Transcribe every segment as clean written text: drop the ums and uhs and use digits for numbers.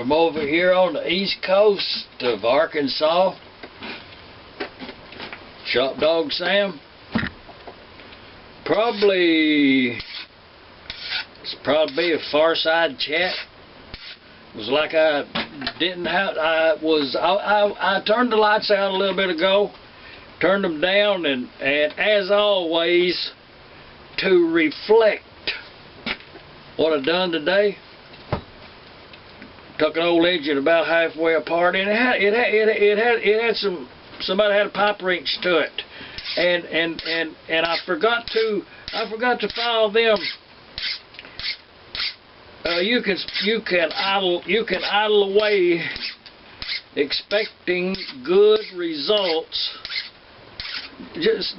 from over here on the east coast of Arkansas. Shop Dog Sam. It's probably a Fireside Chat. It was like I turned the lights out a little bit ago, turned them down, and as always, to reflect what I've done today, took an old engine about halfway apart, and it had somebody had a pipe wrench to it, and I forgot to file them. You can idle away expecting good results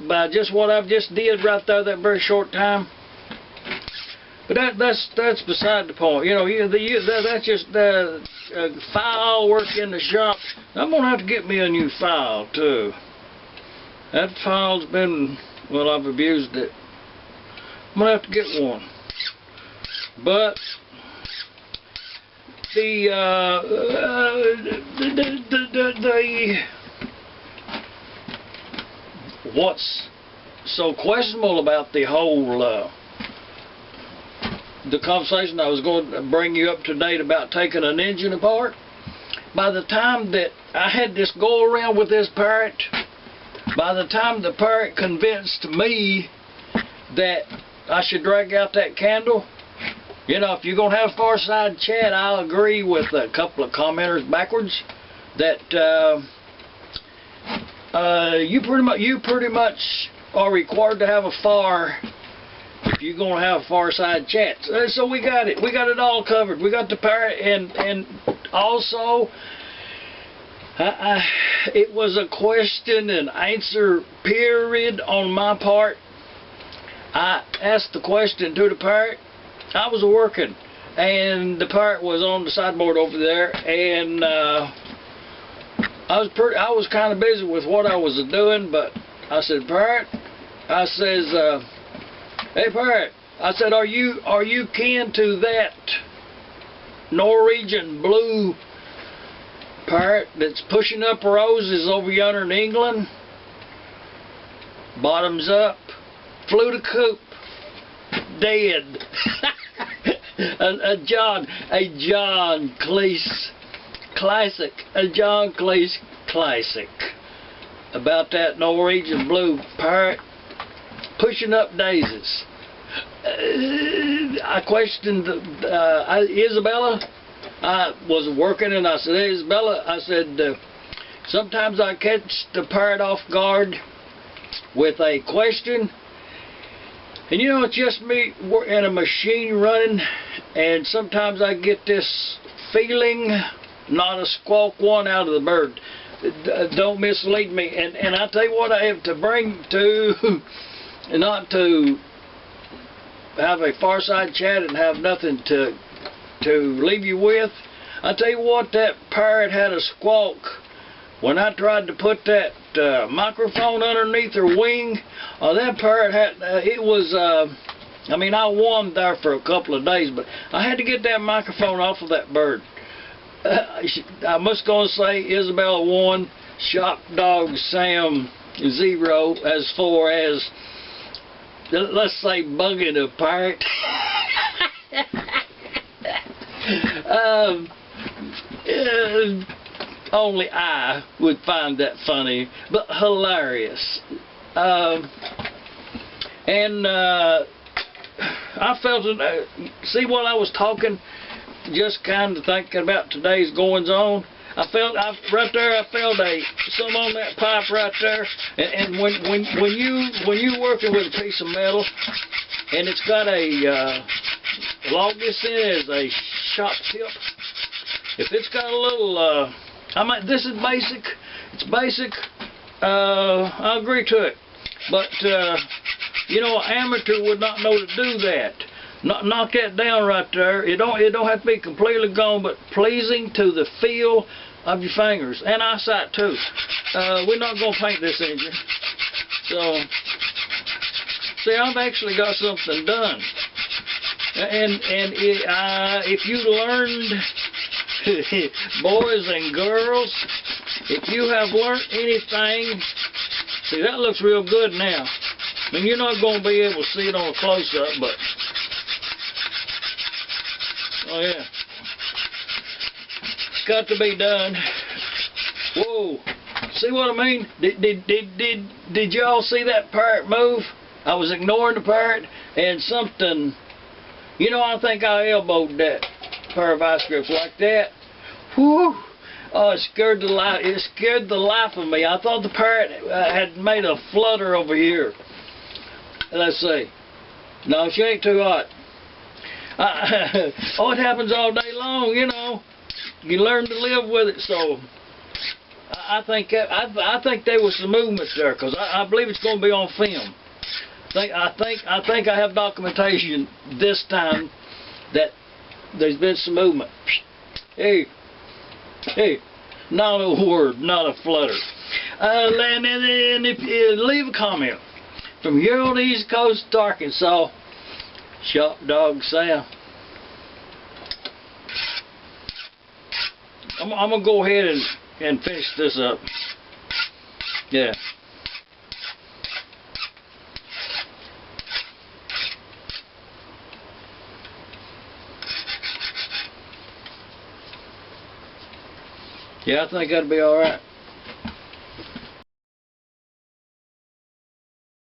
by what I've just did right there that very short time. But that's beside the point. You know, that's just file work in the shop. I'm gonna have to get me a new file too. That file's been, well, I've abused it. I'm gonna have to get one. But what's so questionable about the whole the conversation I was going to bring you up to date about taking an engine apart, by the time that I had this go around with this parrot, by the time the parrot convinced me that I should drag out that candle, you know, if you're going to have Fireside Chat, I'll agree with a couple of commenters backwards that you pretty much are required to have a fire if you're going to have Fireside Chat. So we got it all covered. We got the parrot, and also it was a question and answer period on my part. I asked the question to the parrot. I was working, and the parrot was on the sideboard over there, and I was kind of busy with what I was doing, but I said, parrot, I says, hey parrot, I said, are you kin to that Norwegian blue parrot that's pushing up roses over yonder in England? Bottoms up, flew the coop, dead. a John Cleese classic, a John Cleese classic about that Norwegian blue parrot pushing up daisies. I questioned Isabella. I was working, and I said, hey, Isabella, I said, sometimes I catch the parrot off guard with a question. And you know, it's just me and a machine running, and sometimes I get this feeling, not a squawk one out of the bird. Don't mislead me. And I tell you what I have to bring to, not to have a Fireside Chat and have nothing to leave you with. I tell you what, that parrot had a squawk when I tried to put that microphone underneath her wing. That parrot had, it was, I mean, I won there for a couple of days, but I had to get that microphone off of that bird. I must go and say Isabella 1, Shop Dog Sam 0, as far as, let's say, bugging a parrot. Only I would find that funny, but hilarious. And I felt it, see, while I was talking, just kind of thinking about today's goings on, I felt right there. I felt some on that pipe right there. And when you working with a piece of metal, and it's got a log this in as a shop tip. If it's got a little, I mean, this is basic. It's basic. I agree to it. But you know, an amateur would not know to do that. Knock that down right there. It don't have to be completely gone, but pleasing to the feel of your fingers and eyesight too. We're not going to paint this engine. So, see, I've actually got something done. And if you learned boys and girls, if you have learned anything, see that looks real good now. I mean, you're not going to be able to see it on a close-up, but oh yeah, it's got to be done. Whoa, see what I mean? Did y'all see that parrot move? I was ignoring the parrot, and something, you know, I think I elbowed that pair of ice grips like that. Whew. Oh, it scared the life of me. I thought the parrot had made a flutter over here. Let's see. No, she ain't too hot. Oh, it happens all day long, you know. You learn to live with it, so I think there was some movement there, because I believe it's going to be on film. I think I have documentation this time that there's been some movement. Hey, not a word, not a flutter. And leave a comment from here on the East Coast to Arkansas. Shop Dog Sam. I'm gonna go ahead and finish this up. Yeah. Yeah, I think that'll be alright.